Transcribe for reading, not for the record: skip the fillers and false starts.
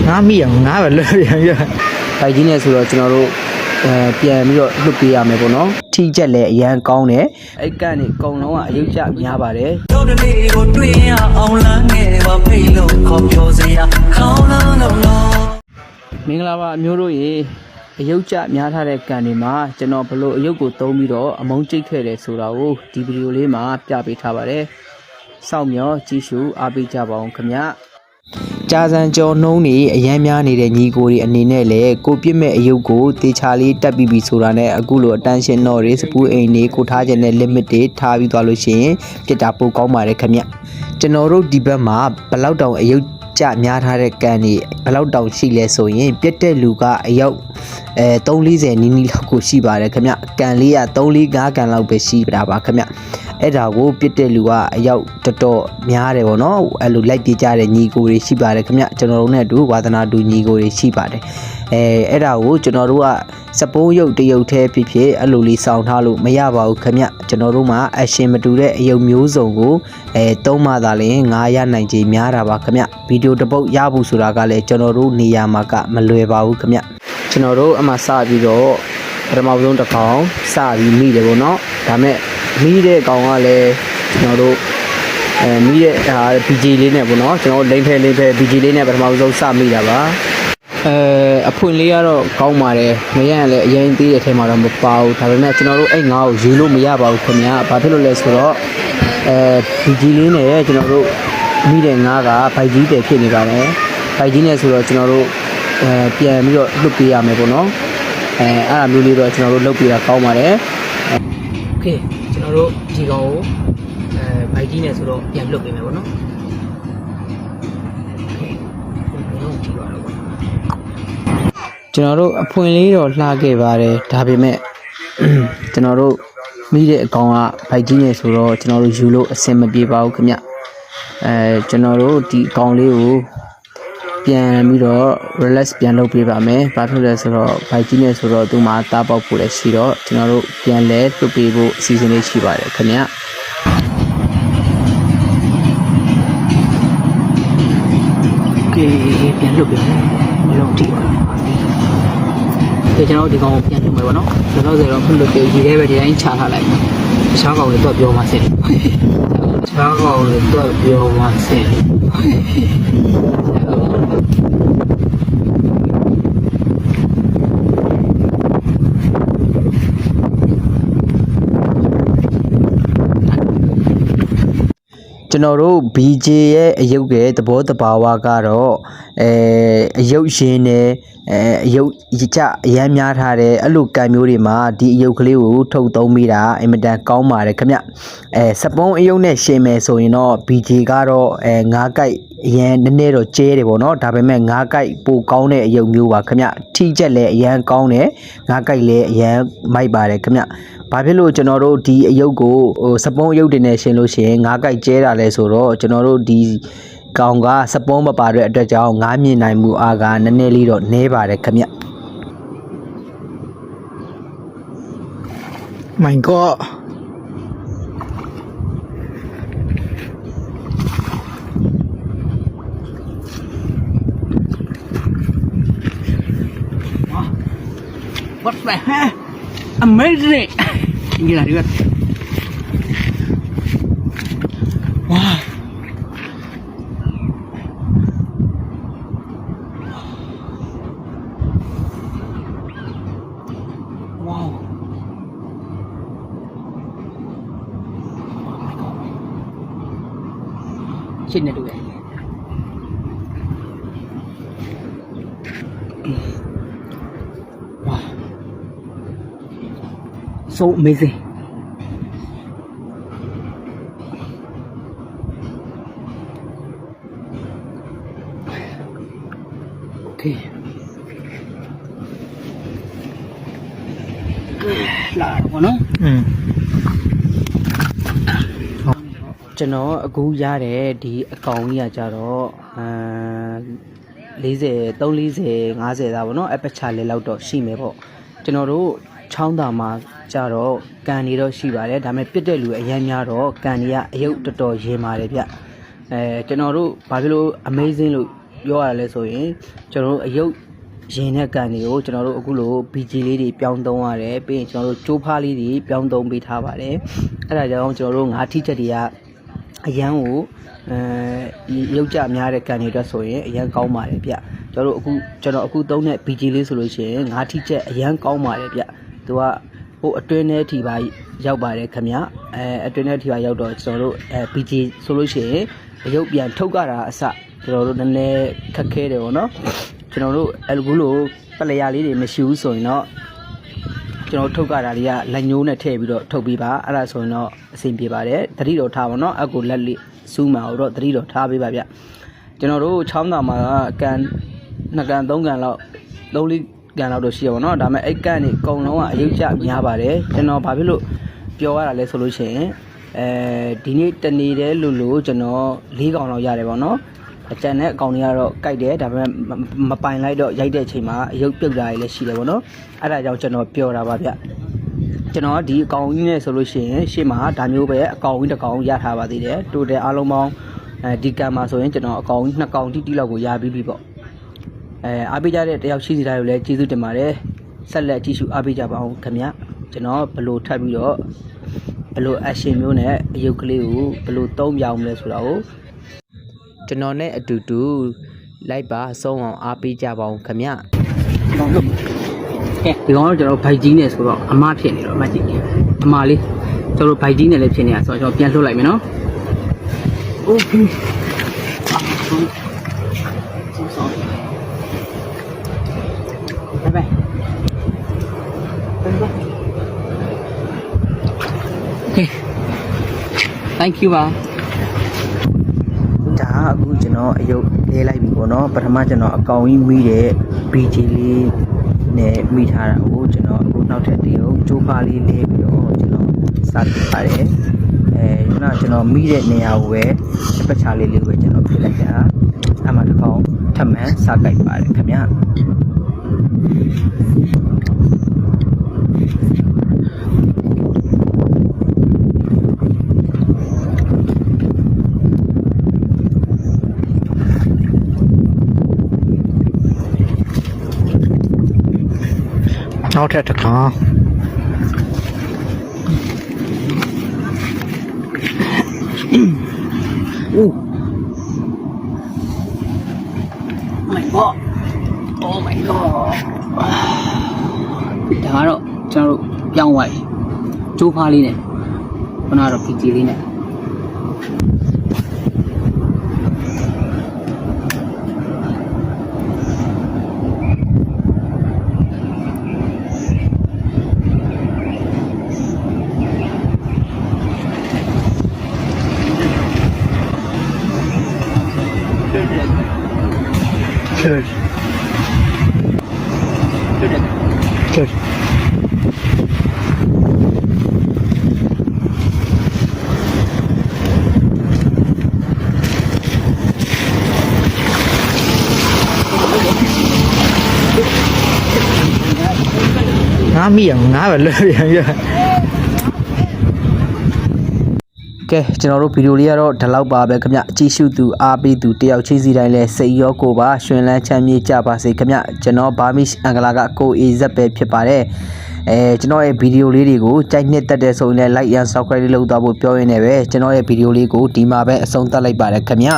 ngã miệng ngã vào lưỡi phải chỉ này rồi cho nó tiền bây giờ lúc kia mày bọn nó thi chạy lẹ yên con này ấy cái này con nó à yêu chạm nhà bà đấy mình là bạn nhớ rồi yêu chạm nhà thay cái này mà cho nó bao yêu của tôi mi đó mong chỉ khơi để số đâu thì video lấy mà trả bị thả bà đấy sau nhớ chỉ số abi trả bằng không nhá cha dân cho nông ní em nhà ní để nhị cô đi anh này lệ cô biết mẹ yêu cô thì Charlie tập bị số ra này cô lo attention nó rồi spu anh này cô thà cho nên limited thà bị toa lo xin cái đáp bộ câu mà đấy không nhá cho nó rồi đi bên mà bắt đầu đầu yêu cha nhà thay cái này bắt đầu đầu xí lệ số yên biết được lúc yêu tông lý gì ní là cô xí bà đấy không nhá cái lý tông lý gà cái lâu bị xí bà không nháအဲ့ဒါကိုပြစ်တဲ့လူကအရောက်တော်တော်များတယ်ဗောနော်အဲ့လိုလိုက်ပြကြတဲ့ညီကိုတွေရှိပါတယ်ခင်ဗျကျွန်တော်တို့နဲ့အတူဝါသနာတူညီကိုတွေရှိပါတယ်အဲ့ဒါကိုကျွန်တော်တို့ကစပိုးရုပ်တရုပ်သေးဖြစ်ဖြစ်အဲ့လိုလေးစောင်းထားလို့မရပါဘူးခင်ဗျကျွန်တော်တို့မှာအရှင်မတူတဲ့အယုံမျိုးစုံကိုသုံးမှသာလျှင်9ရနိုင်ခြေများတာပါခင်ဗျဗီဒီယိုတစ်ပုတ်ရဖို့ဆိုတာကလည်းကျွန်တော်တို့နေရာမှာကမလွယ်ပါဘူးခင်ဗျကျွန်တော်တို့အမှစပြီးတော့ပထမဆုံးတစ်ခေါက်စပြီးမိတယ်ဗောနော်ဒါမဲ့မိတဲ့ကောင်ကလည်းကျွန်တော်တို့မိတဲ့BG လေးနဲ့ပေါ့နော်ကျွန်တော်လိမ့်ဖဲBG လေးနဲ့ပထမဆုံးစမိတာပါအဖွင့်လေးကတော့ကောင်းပါတယ်မရရင်လည်းအရင်သေးတဲ့အထဲမှာတော့မပါဘူးဒါပေမဲ့ကျွန်တော်တို့အဲ့ငါးကိုယူလို့မရပါဘူးခင်ဗျာဘာဖြစ်လို့လဲဆိုတော့BG လေးနဲ့ကျွန်တော်တို့မိတဲ့ငါးကဘိုက်ကြီးတယ်ဖြစ်နေပါတယ်ဘိုက်ကြီးနဲ့ဆိုတော့ကျွန်တော်တို့ပြန်ပြီးတော့လွတ်ပေးရမယ်ပေါ့နော်အဲ့ဒါမျိုးလေးတော့ကျွန်တော်တို့လုပ်ပြတာကောင်းပါတယ်โอเคကျွန်တော်တို့ဒီကောင်ကိုဘိုက်ကြီးနဲ့ဆိုတော့ပြန်လွတ်ပေးမယ်ပေါ့နော်ကျွန်တော်တို့အဖွင့်လေးတော့လှခဲ့ပါတယ်ဒါပေမဲ့ကျွန်တော်တို့မိတဲ့အကောင်ကဘိုက်ကြီးနဲ့ဆိုတော့ကျွန်တော်တို့ယူလို့အဆင်မပြေပါဘူးခင်ဗျကျွန်တော်တို့ဒီအကောင်လေးကိုပြန်ပြီးတော့ relax ပြန်လုပ်ပေးပါမယ်။ဘာဖြစ်လဲဆိုတော့ဘိုက်ကြီးနဲ့ဆိုတော့သူမှတားပေါက်ဖို့လည်းရှိတော့ကျွန်တော်တို့ပြန်လဲလွတ်ပေးဖို့အစီအစဉ်လေးရှိပါတယ်ခင်ဗျာ။โอเคပြန်လွတ်ပေးမယ်။မလုံးထိပါဘူး။ဒီကျွန်တော်ဒီကောင်ကိုပြန်လွတ်မယ်ပေါ့နော်။ကျွန်တော်ဆိုတော့ဖွင့်လွတ်ပြီးဒီထဲပဲဒီတိုင်းချထားလိုက်မယ်။တခြားကောင်တွေတော့ပြောမှဆက်။တခြားကောင်တွေတော့ပြောမှဆက်။ကျွန်တော်တို့ BJ ရဲ့အယုတ်ရဲ့သဘောတဘာဝကတော့အယုတ်ရင်းနဲ့အယုတ်ကြအရမ်းများထားတယ်အဲ့လိုကံမျိုးတွေမှာဒီအယုတ်ကလေးကိုထုတ်သုံးမိတာအင်မတန်ကောင်းပါတယ်ခင်ဗျစပုံးအယုတ်နဲ့ရှင်မယ်ဆိုရင်တော့ BJ ကတော့ငါးကိုက်အရန်နည်းနည်းတော့ကျဲတယ်ပေါ့နော်ဒါပေမဲ့ငါးကိုက်ပိုကောင်းတဲ့အယုတ်မျိုးပါခင်ဗျထိချက်လည်းအရန်ကောင်းတယ်ငါးကိုက်လည်းအရန်မိုက်ပါတယ်ခင်ဗျဘာဖြစ်လို့ကျွန်တော်တို့ဒီအယုတ်ကိုစပုံးအယုတ်တင်နေရှင်လို့ရှိရင်ငါးကိုက်ကျဲတာလဲဆိုတော့ကျွန်တော်တို့ဒီကောင်ကစပုံးမပါတဲ့အတွက်ကြောင့်ငါးမြင်နိုင်မှုအားကနည်းနည်းလေးတော့နည်းပါတယ်ခင်ဗျ My God What the hell Amazing như là được wow wow trên này được wow so amazing okay là đúng không nó ကျွန်တော်အခုရတဲ့ဒီအကောင်ကြီးကကြတော့40 340 50သားပေါ့နော်အပချာလေးလောက်တော့ရှိမယ်ပေါ့ကျွန်တော်တို့ချောင်းသားမှာကြတော့ကန်နေတော့ရှိပါတယ်ဒါပေမဲ့ပြစ်တဲ့လူအရင်များတော့ကန်နေကအယုတ်တော်တော်ရင်ပါတယ်ဗျ ကျွန်တော်တို့ဘာဖြစ်လို့ amazing လို့ပြောရလဲဆိုရင်ကျွန်တော်တို့အယုတ်ရင်တဲ့ကန်တွေကိုကျွန်တော်တို့အခုလို BG လေးတွေပြောင်းသုံးရတယ်ပြီးရင်ကျွန်တော်တို့ကျိုးဖားလေးတွေပြောင်းသုံးပေးထားပါတယ်အဲ့ဒါကြောင့်ကျွန်တော်တို့ငါးထိချက်တွေကအရန်ကိုရုပ်ကြများတဲ့ကန်တွေအတွက်ဆိုရင်အရန်ကောင်းပါတယ်ဗျကျွန်တော်တို့အခုသုံးတဲ့ BG လေးဆိုလို့ရှိရင်ငါးထိချက်အရန်ကောင်းပါတယ်ဗျသူကဟိုအတွင်းထဲထိပါရောက်ပါတယ်ခင်ဗျအတွင်းထဲထိပါရောက်တော့ကျွန်တော်တို့BG ဆိုလို့ရှိရင်အယုတ်ပြန်ထုတ်ကြတာအစကျွန်တော်တို့နည်းနည်းခက်ခဲတယ်ပေါ့နော်ကျွန်တော်တို့အခုလိုပလျာလေးတွေမရှိဘူးဆိုရင်တော့ကျွန်တော်ထုတ်ကြတာတွေကလက်ညိုးနဲ့ထည့်ပြီးတော့ထုတ်ပြီးပါအဲ့ဒါဆိုရင်တော့အဆင်ပြေပါတယ်သတိတော်ထားပါတော့အခုလက်လေးစူးမှာတော့သတိတော်ထားပေးပါဗျကျွန်တော်တို့ချောင်းသားမှာကန်2ကန်3ကန်လောက်3-4ကန်လောက်တော့ရှိရပါတော့ဒါပေမဲ့အဲ့ကန်တွေအကုန်လုံးကအယုတ်ကျများပါတယ်ကျွန်တော်ဘာဖြစ်လို့ပြောရတာလဲဆိုလို့ရှိရင်ဒီနေ့တနေ့တည်းလို့ကျွန်တော်4ကောင်လောက်ရတယ်ပေါ့နော်အကျန်တဲ့အကောင်တွေကတော့ကြိုက်တယ်ဒါပေမဲ့မပိုင်လိုက်တော့ရိုက်တဲ့အချိန်မှာအယုတ်ပြုတ်တာတွေလည်းရှိတယ်ပေါ့နော်အဲ့ဒါကြောင့်ကျွန်တော်ပြောတာပါဗျကျွန်တော်ဒီအကောင်ကြီးနဲ့ဆိုလို့ရှိရင်ရှေ့မှာဒါမျိုးပဲအကောင်ကြီးတစ်ကောင်ရထားပါသေးတယ်တိုတယ်အားလုံးပေါင်းဒီကံမှာဆိုရင်ကျွန်တော်အကောင်ကြီး2ကောင်တိလောက်ကိုရပြီးပြီပေါ့အားပေးကြတဲ့တယောက်ရှိစီတိုင်းကိုလည်းကျေးဇူးတင်ပါတယ်ဆက်လက်ကြည့်ရှုအားပေးကြပါအောင်ခင်ဗျကျွန်တော်ဘယ်လိုထပ်ပြီးတော့ဘယ်လို action မျိုးနဲ့အယုတ်ကလေးကိုဘယ်လိုသုံးပြအောင်လဲဆိုတာကိုကျွန်တော်နဲ့အတူတူလိုက်ပါဆုံးအောင်အားပေးကြပါအောင်ခင်ဗျဒီကောင်တော့ကျွန်တော်ဘိုက်ကြီးနဲ့ဆိုတော့အမဖြစ်နေတော့အမကြီးအမလေးကျွန်တော်ဘိုက်ကြီးနဲ့လည်းဖြစ်နေတာဆိုတော့ကျွန်တော်ပြန်လှုပ်လိုက်မယ်နော်โอเค拜拜。Okay. Thank you ပါဒါအခုကျွန်တော်အယုတ်လေးလိုက်ပြီပေါ့နော်ပထမကျွန်တော်အကောင်ကြီးမိတဲ့ BG လေးနဲ့မိထားတာကိုကျွန်တော်အခုနောက်ထပ်တရုပ်ကျိုးဖားလေးလေးပြီးတော့ကျွန်တော်စတင်ပါတယ်ခုနကျွန်တော်မိတဲ့နေရာကိုပဲတစ်ပတ်ချာလေးလေးပဲကျွန်တော်ပြလိုက်တာအမှတစ်ခေါက်ထပ်မံစကြိုက်ပါတယ်ခင်ဗျာနောက်ထပ်တစ်ခါOh my god Oh my god ဒါကတော့ကျွန်တော်တို့ပြောင်းသွားပြီကျိုးဖားလေးနဲ့ခုနကတော့ PG လေးနဲ့Good. Ngá miệng ngá vào lưỡi vậy. ကဲကျွန်တော်တို့ဗီဒီယိုလေးကတော့ဒီလောက်ပါပဲခင်ဗျကြည့်ရှုသူအားပေးသူတယောက်ချင်းစီတိုင်းလဲစိတ်ရောကိုပါရှင်လန်းချမ်းမြေ့ကြပါစေခင်ဗျကျွန်တော်ဘာမစ်အင်္ဂလာကကိုအေဇက်ပဲဖြစ်ပါတယ်ကျွန်တော်ရဲ့ဗီဒီယိုလေးတွေကိုကြိုက်နှစ်သက်တဲ့ဆိုရင်လည်း like and subscribe လုပ်သွားဖို့ပြောရင်းနဲ့ပဲကျွန်တော်ရဲ့ဗီဒီယိုလေးကိုဒီမှာပဲအဆုံးသတ်လိုက်ပါတယ်ခင်ဗျ